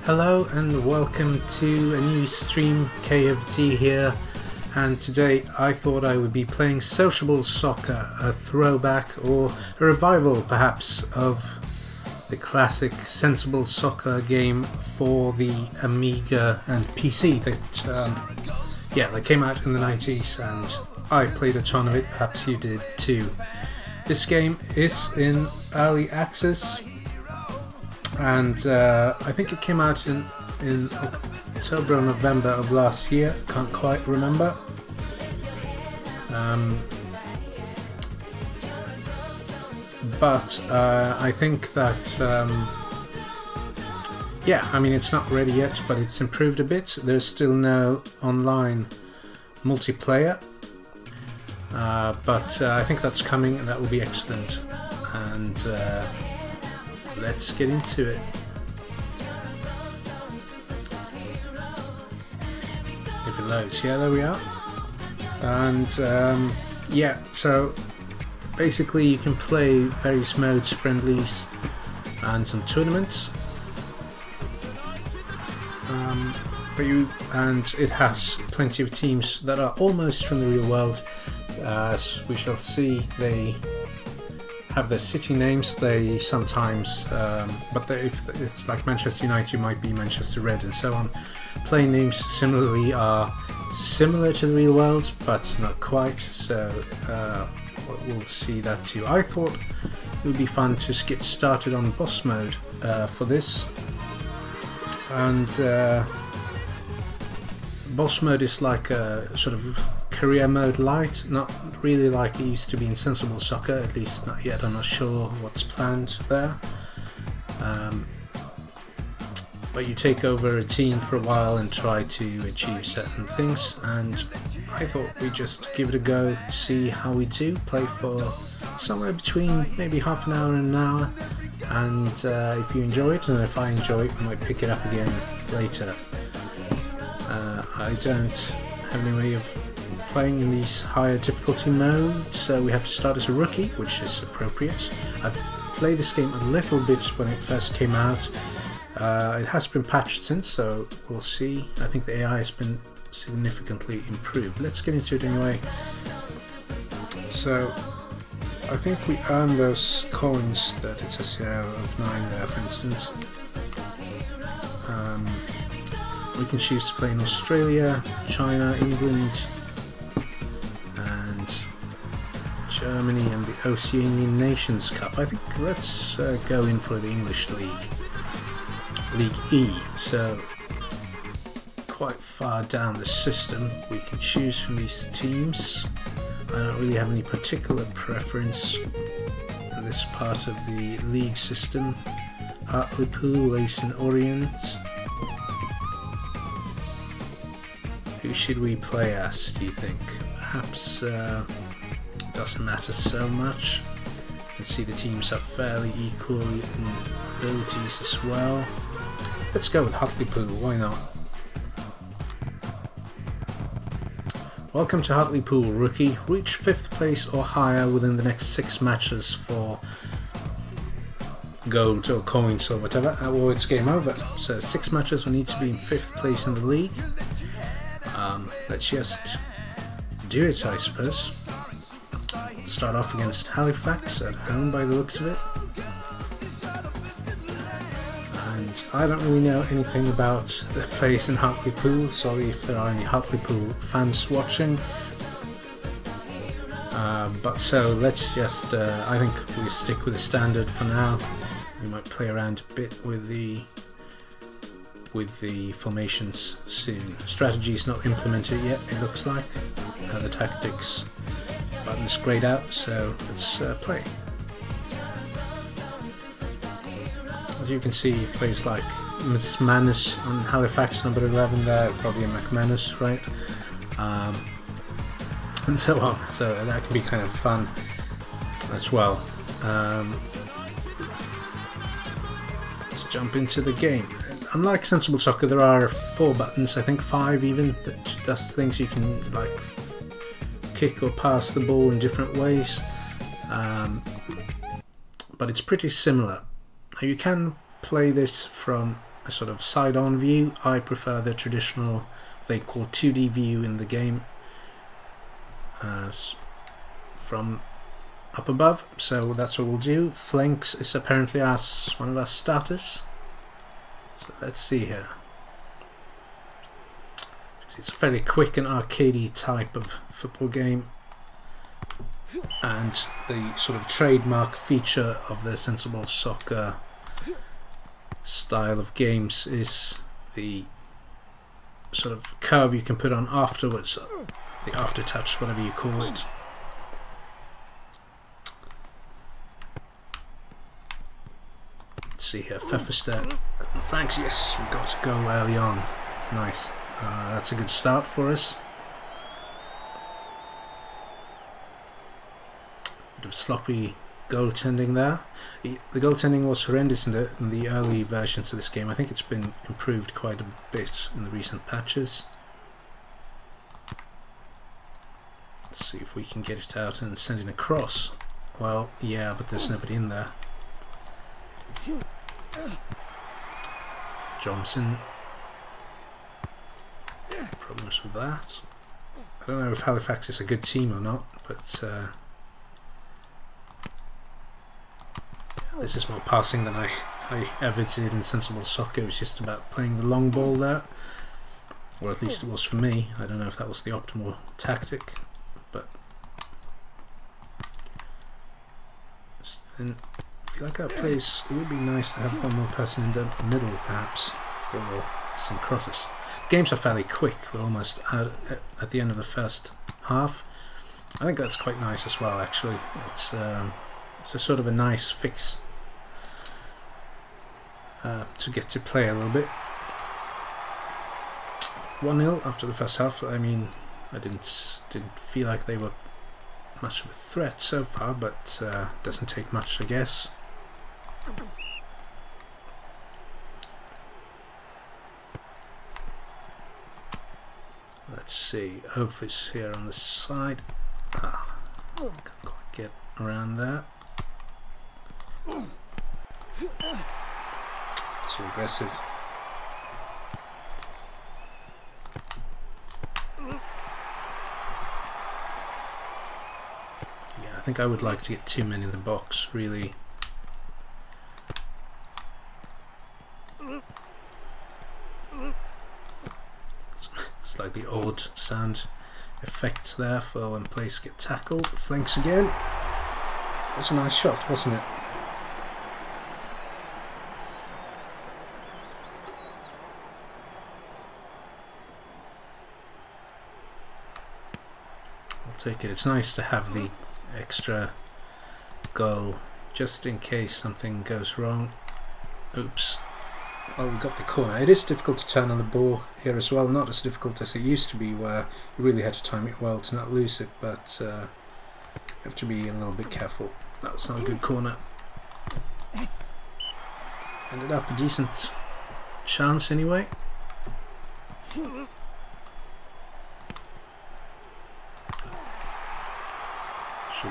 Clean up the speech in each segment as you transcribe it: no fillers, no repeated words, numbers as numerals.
Hello and welcome to a new stream. KFT here, and today I thought I would be playing Sociable Soccer, a throwback or a revival perhaps of the classic Sensible Soccer game for the Amiga and PC that came out in the 90s, and I played a ton of it, perhaps you did too. This game is in early access, and I think it came out in October or November of last year, can't quite remember. But I think that, I mean, it's not ready yet, but it's improved a bit. There's still no online multiplayer, but I think that's coming, and that will be excellent. And let's get into it. If it loads, yeah, there we are. And so basically you can play various modes, friendlies and some tournaments. And it has plenty of teams that are almost from the real world. As we shall see, they have their city names. They sometimes, if it's like Manchester United, you might be Manchester Red and so on. Play names similarly are similar to the real world, but not quite. So we'll see that too. I thought it would be fun to get started on boss mode for this, and boss mode is like a sort of career mode light, not really like it used to be in Sensible Soccer, at least not yet. I'm not sure what's planned there. But you take over a team for a while and try to achieve certain things, and I thought we'd just give it a go, see how we do, play for somewhere between maybe half an hour and an hour, and if you enjoy it, and if I enjoy it, we might pick it up again later. I don't have any way of playing in these higher difficulty modes, so we have to start as a rookie, which is appropriate. I've played this game a little bit when it first came out. It has been patched since, so we'll see. I think the AI has been significantly improved. Let's get into it anyway. So I think we earn those coins that it says here of 9 there, for instance. We can choose to play in Australia, China, England, and Germany, and the Oceanian Nations Cup. I think let's go in for the English League, League E. So quite far down the system, we can choose from these teams. I don't really have any particular preference in this part of the league system. Hartlepool, Leyton Orient. Who should we play as, do you think? Perhaps doesn't matter so much. You can see the teams are fairly equal in abilities as well. Let's go with Hartlepool, why not? Welcome to Hartlepool, rookie. Reach 5th place or higher within the next 6 matches for gold or coins or whatever, or it's game over. So 6 matches, we need to be in 5th place in the league. Let's just do it, I suppose. Let's start off against Halifax at home by the looks of it. And I don't really know anything about the place in Hartlepool. Sorry if there are any Hartlepool fans watching. But so let's just, I think we stick with the standard for now. We might play around a bit with the formations soon. Strategy is not implemented yet, it looks like. The tactics button is grayed out, so let's play. As you can see, he plays like McManus on Halifax, number 11 there, probably a McManus, right? And so on, so that can be kind of fun as well. Let's jump into the game. Unlike Sensible Soccer, there are 4 buttons, I think 5 even, that does things. You can like kick or pass the ball in different ways, but it's pretty similar. Now you can play this from a sort of side-on view. I prefer the traditional, they call 2D view in the game, from up above. So that's what we'll do. Flanks is apparently one of our starters. So let's see here. It's a fairly quick and arcadey type of football game, and the sort of trademark feature of the Sociable Soccer style of games is the sort of curve you can put on afterwards, the after touch, whatever you call it. Let's see here, Pfefferstedt, thanks, yes, we got to go early on, nice. That's a good start for us. Bit of sloppy goaltending there. The goaltending was horrendous in the early versions of this game. I think it's been improved quite a bit in the recent patches. Let's see if we can get it out and send it across. Well, yeah, but there's nobody in there. Johnson. Problems with that. I don't know if Halifax is a good team or not, but this is more passing than I ever did in Sociable Soccer. It was just about playing the long ball there, or at least it was for me. I don't know if that was the optimal tactic, but and I feel like our place, it would be nice to have one more person in the middle perhaps for some crosses. Games are fairly quick. We're almost at the end of the first half. I think that's quite nice as well, actually. It's a sort of a nice fix to get to play a little bit. 1-0 after the first half. I mean, I didn't feel like they were much of a threat so far, but doesn't take much, I guess. Let's see, Oaf is here on the side. Can't quite get around there. Too aggressive. Yeah, I think I would like to get 2 men in the box, really. Slightly odd sound effects there for when players get tackled. Flanks again. That was a nice shot, wasn't it? I'll take it. It's nice to have the extra goal just in case something goes wrong. Oops. Oh, we got the corner. It is difficult to turn on the ball here as well. Not as difficult as it used to be, where you really had to time it well to not lose it, but you have to be a little bit careful. That was not a good corner. Ended up a decent chance anyway. Should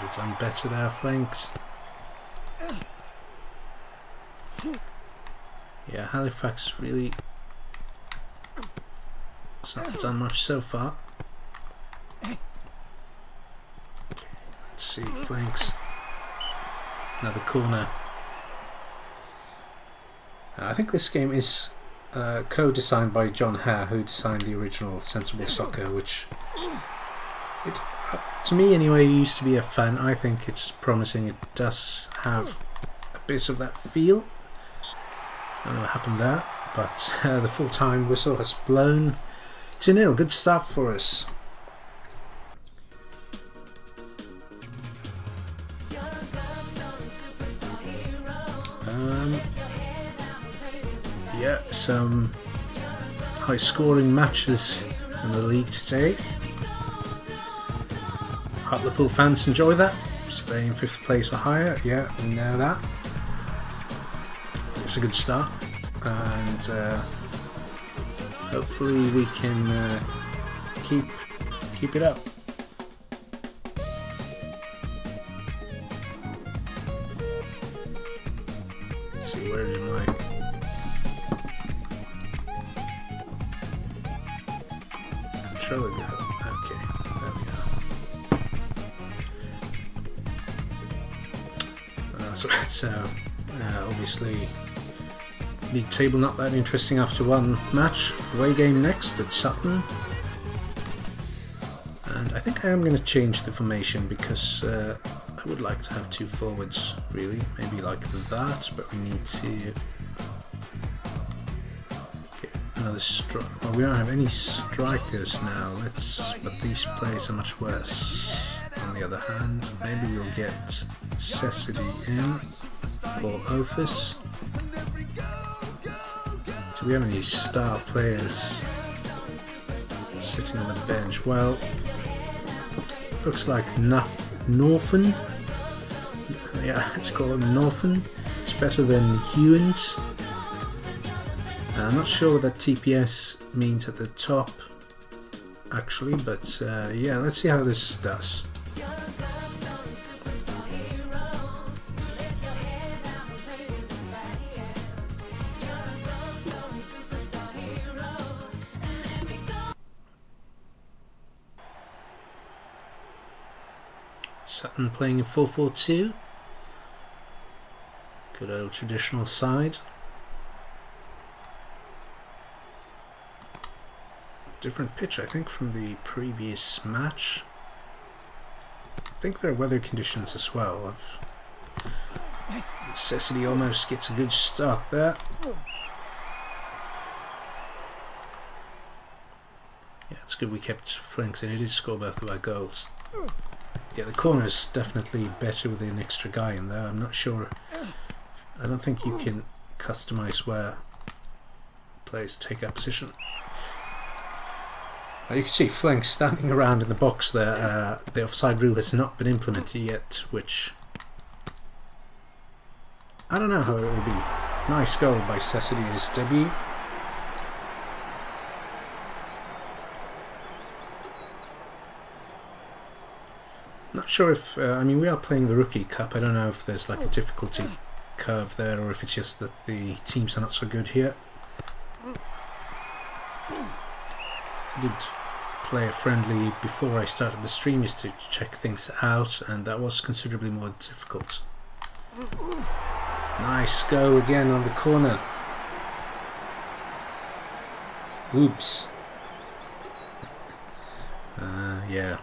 have done better there, flanks. Yeah, Halifax really has not done much so far. Okay, let's see, flanks. Another corner. I think this game is co-designed by John Hare, who designed the original Sociable Soccer, which, to me anyway, used to be a fan. I think it's promising. It does have a bit of that feel. I don't know what happened there, but the full-time whistle has blown. 2-0, good start for us. Yeah, some high-scoring matches in the league today. Hartlepool fans enjoy that. Stay in 5th place or higher. Yeah, we know that. It's a good start, and hopefully we can keep it up. Let's see, where did my controller go? Okay, there we go. Obviously, league table not that interesting after one match. Away game next at Sutton. And I think I am going to change the formation because I would like to have two forwards, really. Maybe like that, but we need to get another strike. Well, we don't have any strikers now. But these players are much worse. On the other hand, maybe we'll get Cecily in for Office. Do we have any star players sitting on the bench? Well, looks like Northern. Yeah, let's call him Northern. It's better than Hewins. I'm not sure what that TPS means at the top, actually, but yeah, let's see how this does. Sutton playing in 4-4-2. Good old traditional side. Different pitch, I think, from the previous match. I think there are weather conditions as well. Necessity almost gets a good start there. Yeah, it's good we kept flanks and it did score both of our goals. Yeah, the corner's definitely better with an extra guy in there. I'm not sure. I don't think you can customize where players take up position. You can see flanks standing around in the box there. The offside rule has not been implemented yet, which I don't know how it will be. Nice goal by Cecily in his debut. Not sure if, I mean, we are playing the Rookie Cup. I don't know if there's like a difficulty curve there or if it's just that the teams are not so good here. I did play a friendly before I started the stream just to check things out, and that was considerably more difficult. Nice goal again on the corner. Oops. Yeah.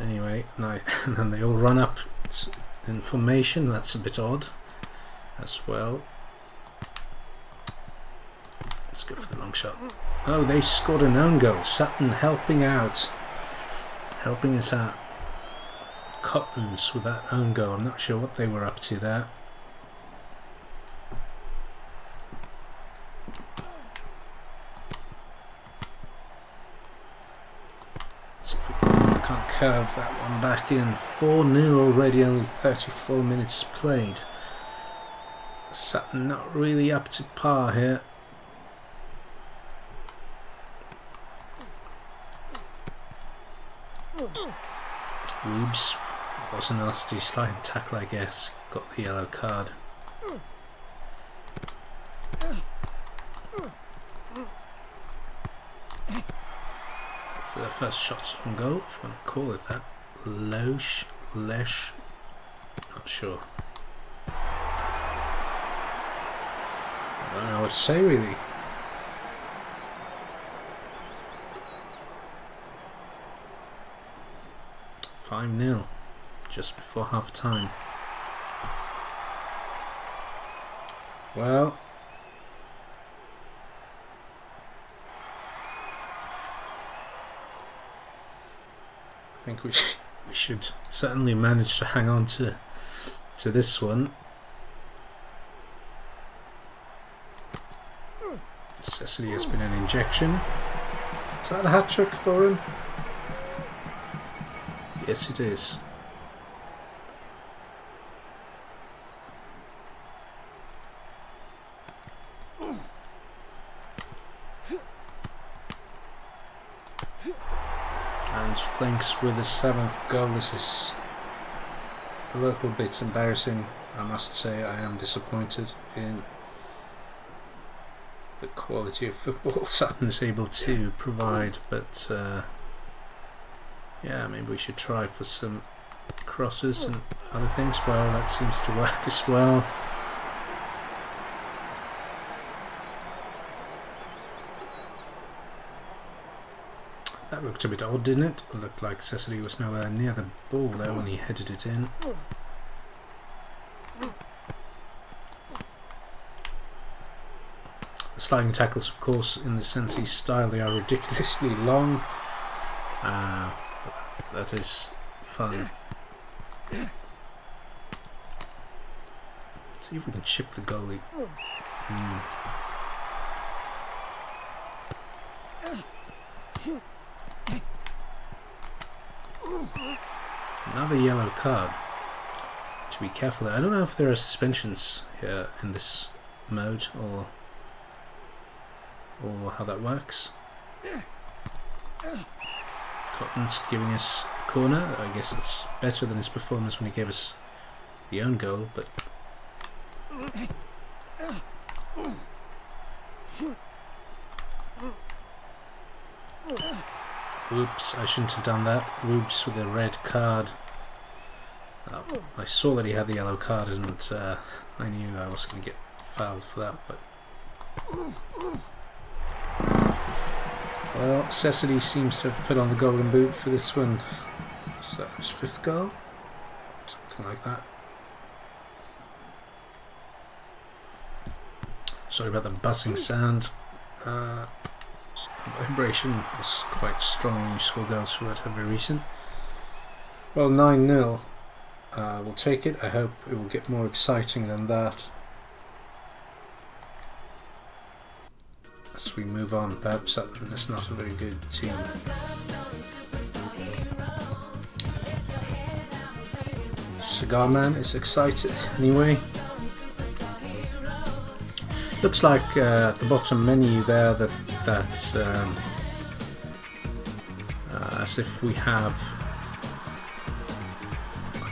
Anyway, and then they all run up in formation. That's a bit odd as well. Let's go for the long shot. Oh, they scored an own goal. Sutton helping out. Helping us out. Cottons with that own goal. I'm not sure what they were up to there. Let's see if we can't curve that one back in. 4-0 already, only 34 minutes played. Sutton not really up to par here. Weebs was a nasty sliding tackle, I guess. Got the yellow card. So the first shot on goal, if you want to call it that. Lesh, not sure. I don't know what to say really. $5-0, just before half time. Well, I think we should certainly manage to hang on to this one. Cecily has been an injection. Is that a hat trick for him? Yes, it is. And flanks with the 7th goal. This is a little bit embarrassing, I must say. I am disappointed in the quality of football Sutton is able to provide, but Yeah, maybe we should try for some crosses and other things. Well, that seems to work as well. That looked a bit odd, didn't it? It looked like Cecily was nowhere near the ball there when he headed it in. The sliding tackles, of course, in the Sensi style, they are ridiculously long. That is fun. See if we can chip the goalie. Another yellow card. To be careful there. I don't know if there are suspensions here in this mode or how that works. Cotton's giving us a corner. I guess it's better than his performance when he gave us the own goal, but whoops, I shouldn't have done that. Whoops with a red card. I saw that he had the yellow card and I knew I was going to get fouled for that, but well, Cecily seems to have put on the golden boot for this one. So that was 5th goal? Something like that. Sorry about the buzzing sound. Vibration is quite strong when you score goals relatively recent. Well, 9-0. We'll take it. I hope it will get more exciting than that. As we move on, perhaps Sutton is not a very good team. Cigar Man is excited anyway. Looks like at the bottom menu there that as if we have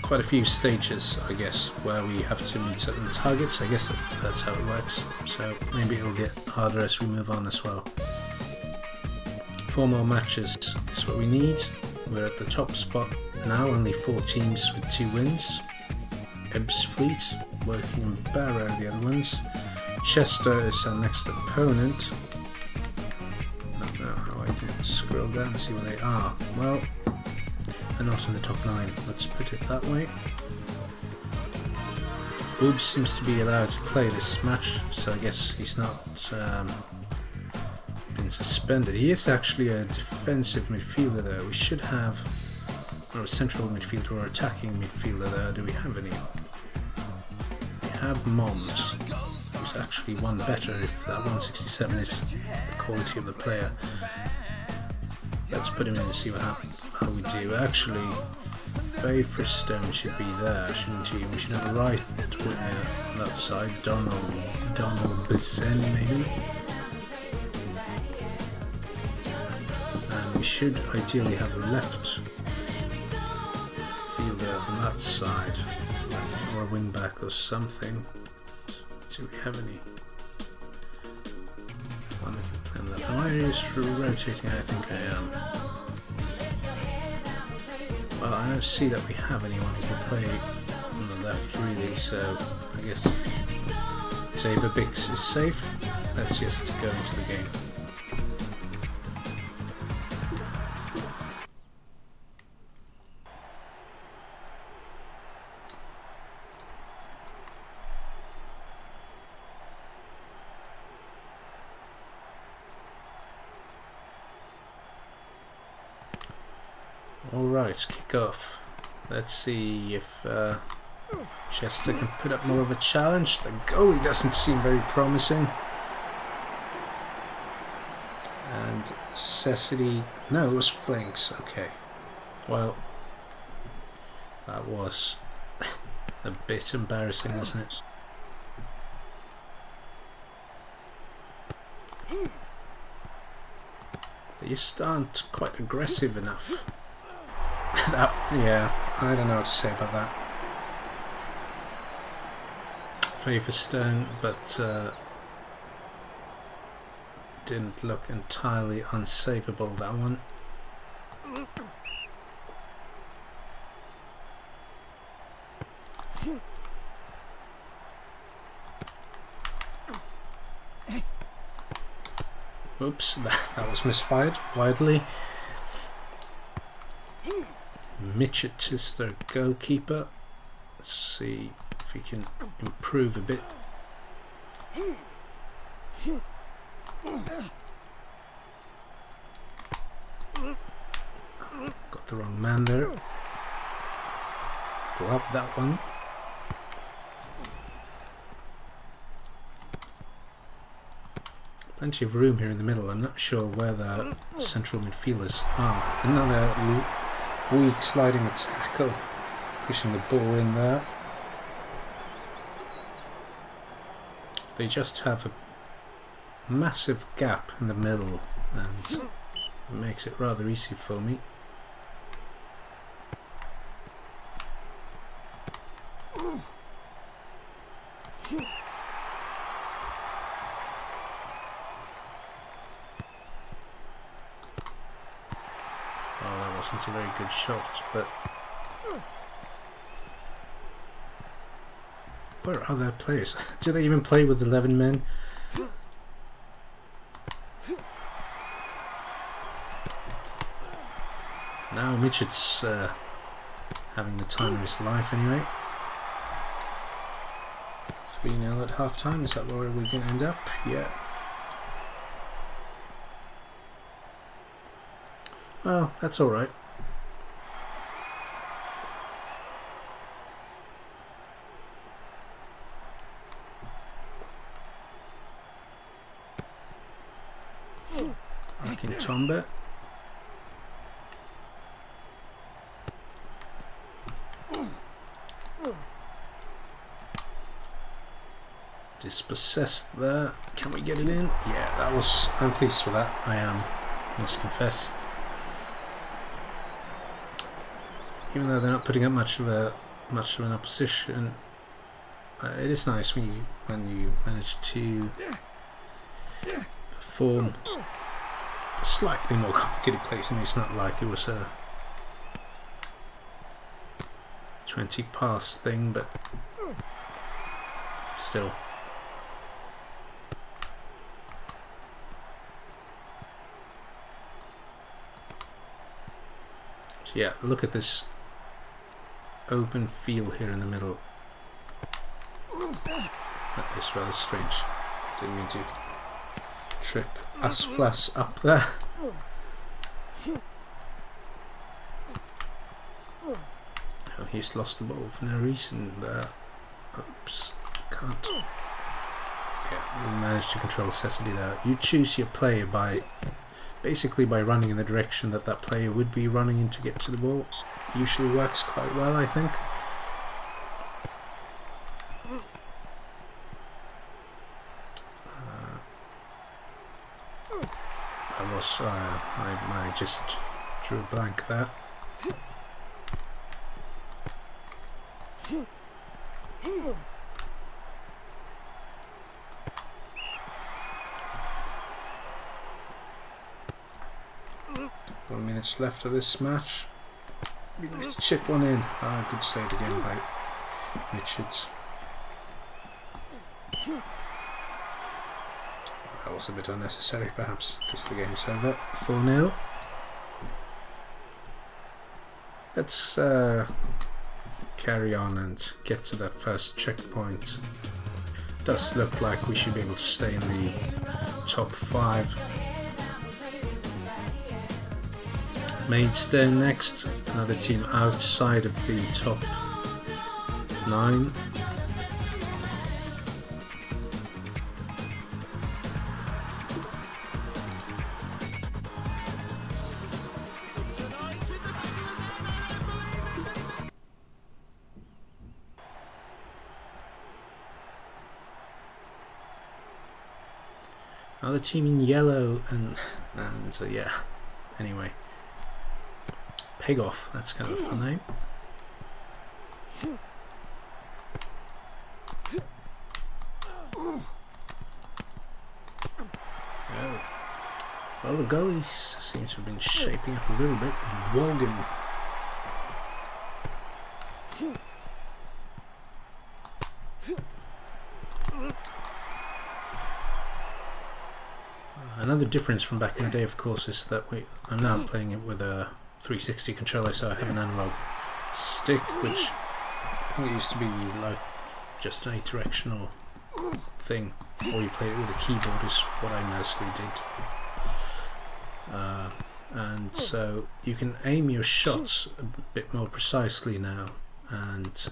quite a few stages, I guess, where we have to meet certain targets. I guess that's how it works. So maybe it'll get harder as we move on as well. 4 more matches is what we need. We're at the top spot now, only 4 teams with 2 wins. Ebbsfleet, Woking and Barrow are the other ones. Chester is our next opponent. I don't know how I can scroll down and see where they are. Well, they're not in the top 9, let's put it that way. Oops seems to be allowed to play this match, so I guess he's not been suspended. He is actually a defensive midfielder though. We should have, or a central midfielder or attacking midfielder there. Do we have any? We have Mons, who's actually one better if that 167 is the quality of the player. Let's put him in and see what happens. How we do. Actually, Favorstone should be there, shouldn't he? We should have a right winger on that side. Donald Bezen maybe. And we should ideally have a left fielder on that side, or a wing back or something. Do we have any? Am I just rotating? I think I am. Well, I don't see that we have anyone who can play on the left really, so I guess Xavier Bix is safe. Let's just go into the game. Alright, kick off. Let's see if Chester can put up more of a challenge. The goalie doesn't seem very promising. And Cecily... No, it was Flinks. Okay. Well, that was a bit embarrassing, wasn't it? They just aren't quite aggressive enough. Yeah, I don't know what to say about that. Favorstone, but didn't look entirely unsavable, that one. Oops, that was misfired widely. Mitchett is their goalkeeper. Let's see if he can improve a bit. Got the wrong man there. Love that one. Plenty of room here in the middle. I'm not sure where the central midfielders are. Another weak sliding tackle, pushing the ball in there. They just have a massive gap in the middle, and it makes it rather easy for me. Wasn't a very good shot, but where are their players? Do they even play with 11 men? Now Mitchett's having the time of his life anyway. 3-0 at half time, is that where we're going to end up? Yeah. Well, that's alright. Tomba. Dispossessed there. Can we get it in? Yeah, that was. I'm pleased with that. I am. Must confess. Even though they're not putting up much of an opposition, it is nice when you manage to perform slightly more complicated plays. I mean, it's not like it was a 20 pass thing, but still. So yeah, look at this open field here in the middle. That is rather strange. Didn't mean to trip Asflas up there. Oh, he's lost the ball for no reason there. Oops, can't. Yeah, we managed to control Cecily there. You choose your player by basically by running in the direction that that player would be running in to get to the ball. Usually works quite well, I think. I just drew a blank there. Couple of minutes left of this match. Be nice to chip one in. Ah, good save again by Mitchett. That was a bit unnecessary, perhaps, because the game's over. 4-0. Let's carry on and get to that first checkpoint. Does look like we should be able to stay in the top 5. Maidstone next, another team outside of the top 9. Another team in yellow, and so yeah. Anyway, Pegoff, that's kind of a fun name. Oh. Well, the goalies seem to have been shaping up a little bit. Walgan. Another difference from back in the day, of course, is that I'm now playing it with a 360 controller, so I have an analog stick, which I think it used to be like just an 8-directional thing, or you played it with a keyboard is what I mostly did. And so you can aim your shots a bit more precisely now, and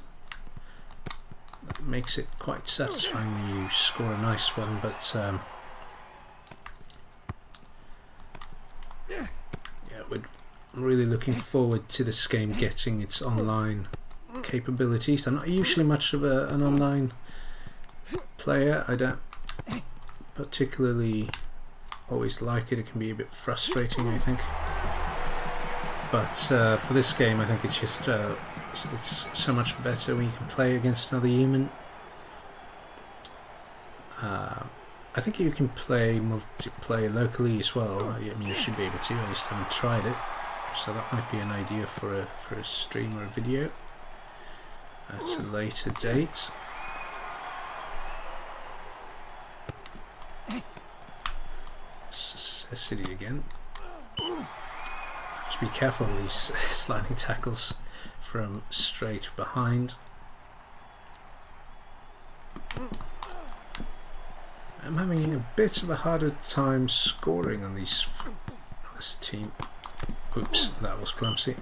that makes it quite satisfying when you score a nice one. But yeah, I'm really looking forward to this game getting its online capabilities. I'm not usually much of an online player. I don't particularly always like it. It can be a bit frustrating, I think. But for this game, I think it's just it's so much better when you can play against another human. I think you can play multiplayer locally as well. I mean, you should be able to. I just haven't tried it, so that might be an idea for a stream or a video at a later date. City again. Have to be careful with these sliding tackles from straight behind. I'm having a bit of a harder time scoring on this team. Oops, that was clumsy.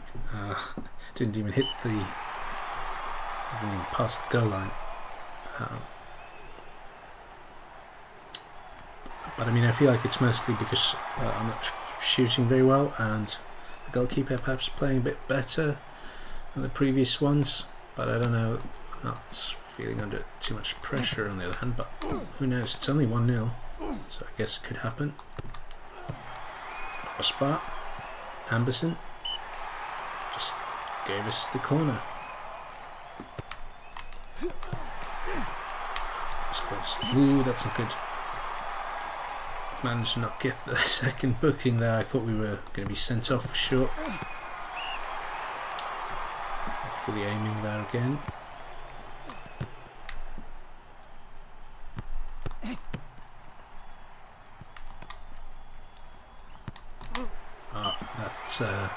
Didn't even hit the. Didn't even pass the goal line. But I mean, I feel like it's mostly because I'm not shooting very well, and the goalkeeper perhaps playing a bit better than the previous ones. But I don't know, I'm not feeling under too much pressure on the other hand, but who knows, it's only 1-0, so I guess it could happen. Crossbar, Amberson just gave us the corner. That's close. Ooh, that's not good. Managed to not get the second booking there. I thought we were going to be sent off for sure. Fully aiming there again. That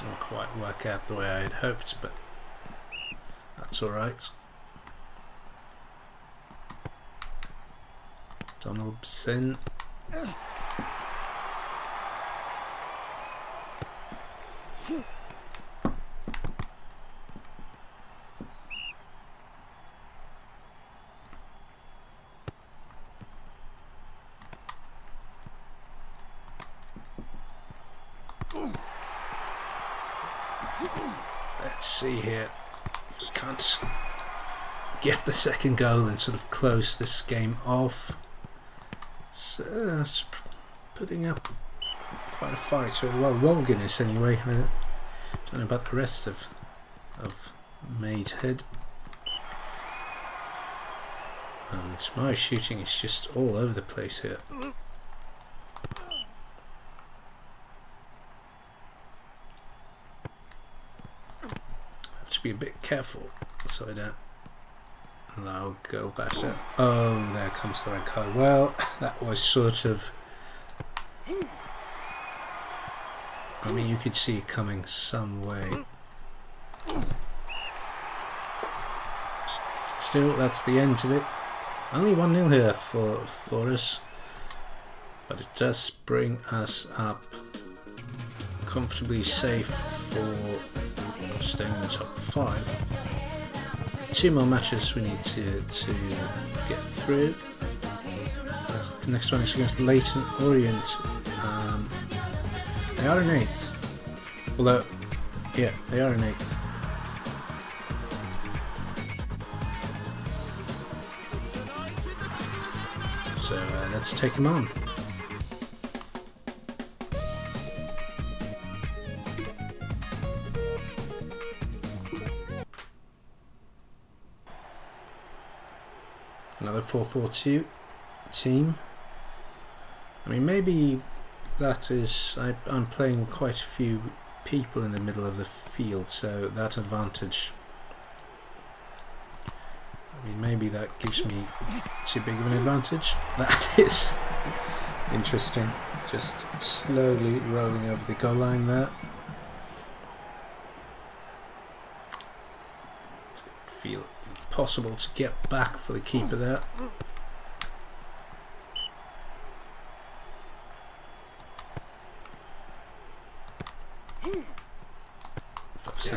didn't quite work out the way I had hoped, but that's alright. Donaldson. Let's see here if we can't get the second goal and sort of close this game off. So it's putting up quite a fight. Well, Walginess anyway. I don't know about the rest of Maidhead. And my shooting is just all over the place here. Have to be a bit careful so I don't allow a goal back there. Oh, there comes the red card. Well, that was sort of... I mean, you could see it coming some way. Still, that's the end of it. Only 1-0 here for us, but it does bring us up comfortably safe for staying in the top 5. 2 more matches we need to get through. The next one is against Leyton Orient. They are in 8th. Although, yeah, they are in 8th. So let's take them on. Another 4-4-2 team. I mean, maybe that is... I'm playing quite a few people in the middle of the field, so that advantage... I mean, maybe that gives me too big of an advantage. That is Interesting. Just slowly rolling over the goal line there. It feel impossible to get back for the keeper there.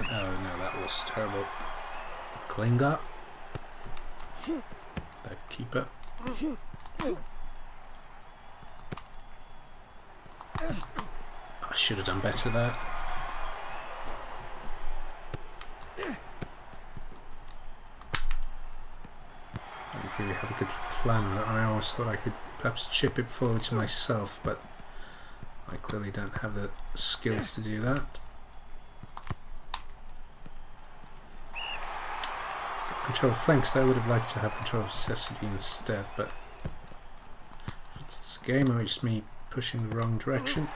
Oh no, that was terrible. Klinger, the keeper. I should have done better there. I didn't really have a good plan. I always thought I could perhaps chip it forward to myself, but I clearly don't have the skills to do that. Control of flanks there. I would have liked to have control of Cecily instead, but if it's a game or it's me pushing the wrong direction.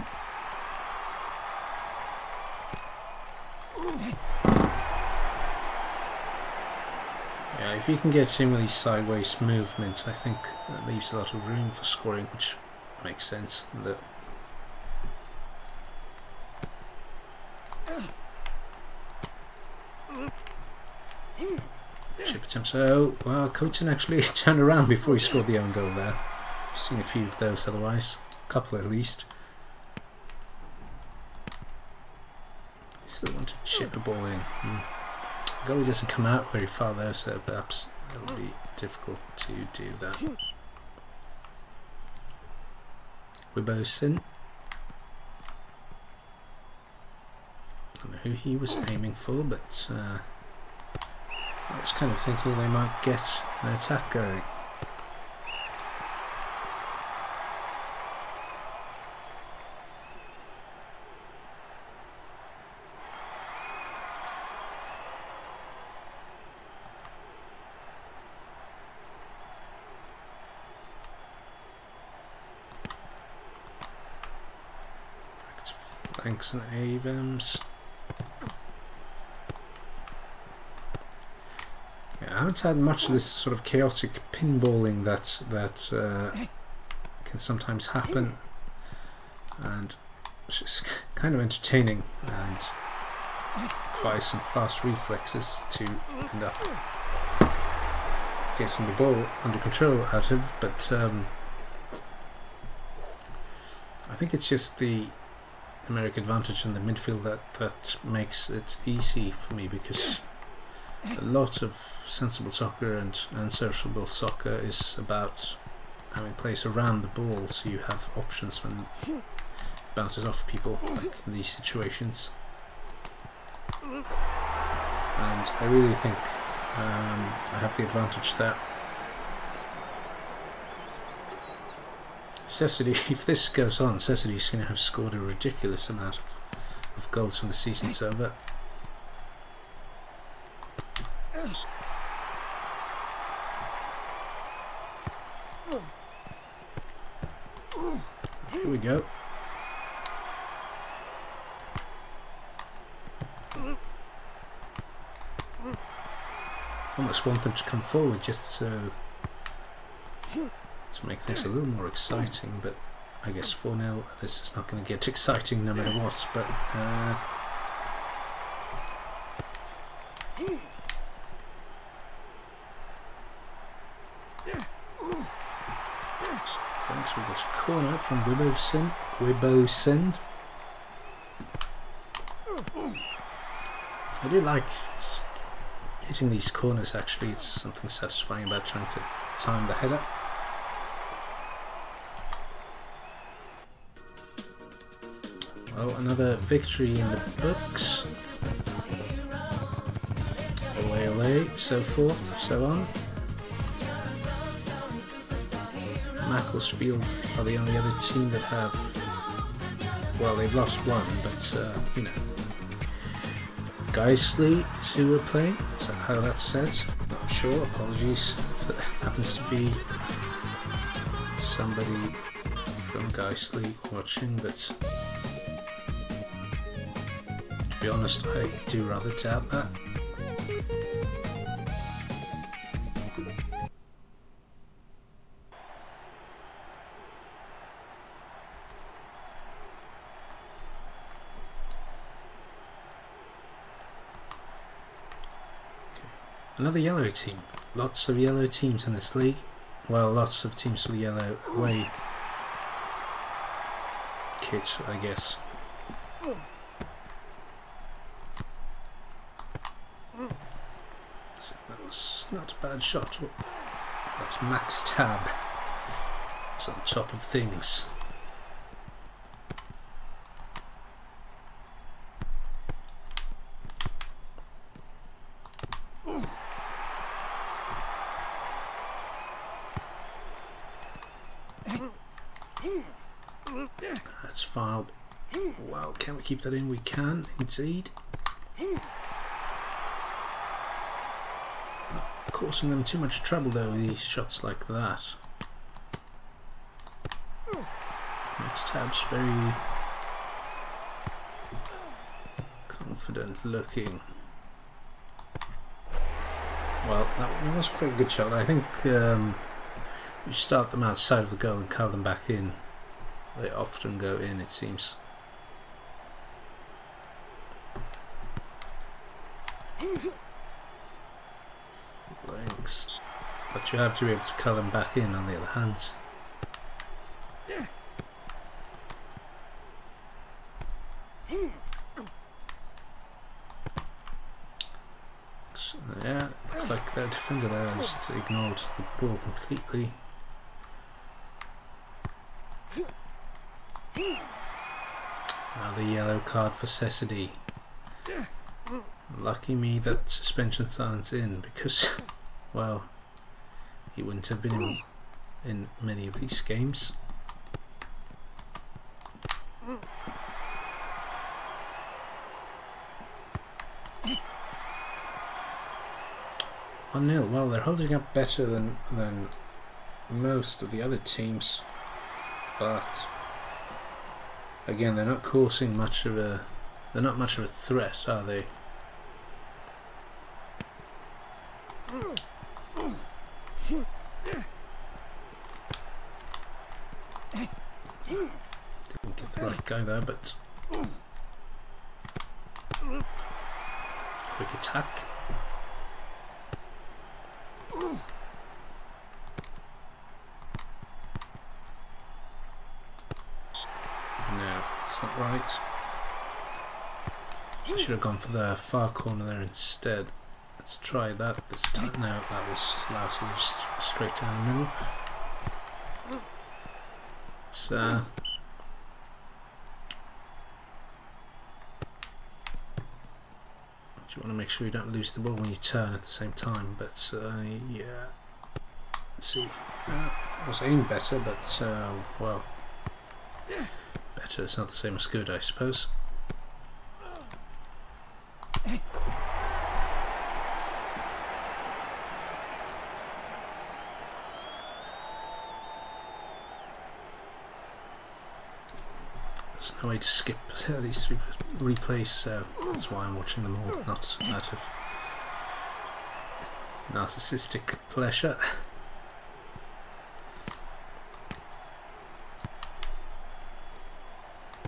Yeah, if you can get in with these sideways movements, I think that leaves a lot of room for scoring, which makes sense. Chip attempt. So, well, Coton actually turned around before he scored the own goal there. I've seen a few of those otherwise. A couple at least. Still want to chip a ball in. The goalie doesn't come out very far there, so perhaps it'll be difficult to do that. Wibosin. I don't know who he was aiming for, but I was kind of thinking they might get an attack going. Back to flanks and Avams. I haven't had much of this sort of chaotic pinballing that can sometimes happen, and it's just kind of entertaining and requires some fast reflexes to end up getting the ball under control out of. But I think it's just the numeric advantage in the midfield that makes it easy for me, because a lot of sensible soccer and sociable soccer is about having players around the ball, so you have options when it bounces off people, like in these situations. And I really think I have the advantage there. Cecily, if this goes on, Cecily's going to have scored a ridiculous amount of goals when the season's over. Here we go. Almost want them to come forward just so to make things a little more exciting, but I guess 4-0 this is not going to get exciting no matter what. But thanks, we got a corner from Wibosin. I do like hitting these corners, actually. It's something satisfying about trying to time the header. Well, another victory in the books. Ole ole, so forth, so on. Macclesfield are the only other team that have, well, they've lost one, but you know, Geisley is who we're playing. Is that how that's said? Not sure. Apologies if that happens to be somebody from Geisley watching, but to be honest, I do rather doubt that. Another yellow team. Lots of yellow teams in this league. Well, lots of teams with yellow away kit, I guess. So that was not a bad shot. That's Max Tab. It's on top of things. That's foul. Well, can we keep that in? We can, indeed. Not causing them too much trouble though with these shots like that. Next tab's very confident looking. Well, that was quite a good shot. I think you start them outside of the goal and curl them back in. They often go in, it seems. Flanks. But you have to be able to curl them back in on the other hand. So, yeah, looks like their defender there has ignored the ball completely. Now the yellow card for Cessady. Lucky me that suspensions aren't in, because, well, he wouldn't have been in many of these games. 1-0. Well, they're holding up better than most of the other teams, but again, they're not causing much of a. They're not much of a threat, are they? Didn't get the right guy there, but quick attack. No, that's not right. I should have gone for the far corner there instead. Let's try that this time. No, that was lousy, just straight down the middle. So you want to make sure you don't lose the ball when you turn at the same time, but yeah, let's see. I was aimed better, but well, better is not the same as good, I suppose. There's no way to skip these three replays, so that's why I'm watching them all, not out of narcissistic pleasure.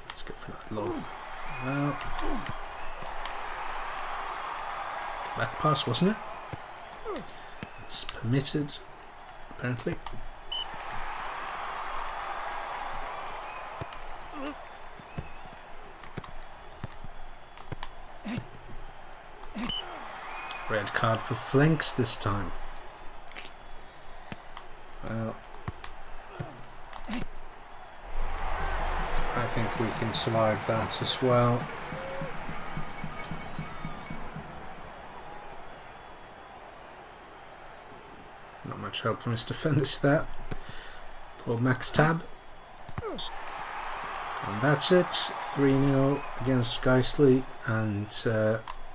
Let's go for that long. Well, back pass, wasn't it? It's permitted, apparently. Red card for flanks this time. Well, I think we can survive that as well. Not much help from his defenders there. Poor Max Tab. And that's it. 3-0 against Geisley, and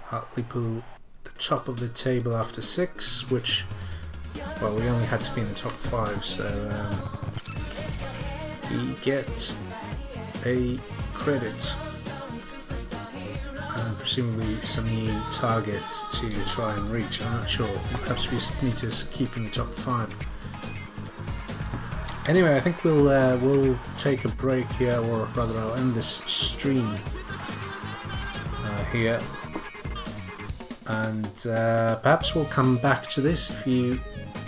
Hartlepool top of the table after 6, which, well, we only had to be in the top 5, so he gets a credit and presumably some new targets to try and reach. I'm not sure, perhaps we just need to keep in the top 5. Anyway, I think we'll take a break here, or rather I'll end this stream here. and perhaps we'll come back to this. If you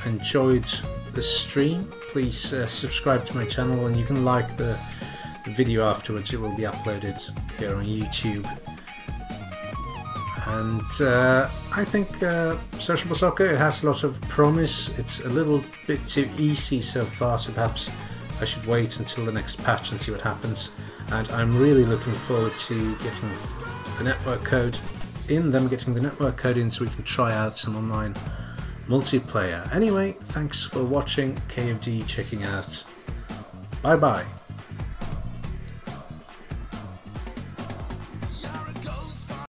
enjoyed the stream, please subscribe to my channel, and you can like the video afterwards. It will be uploaded here on YouTube. And I think Sociable Soccer, it has a lot of promise. It's a little bit too easy so far, so perhaps I should wait until the next patch and see what happens. And I'm really looking forward to getting the network code in, so we can try out some online multiplayer. Anyway, thanks for watching. KFD checking out. Bye bye.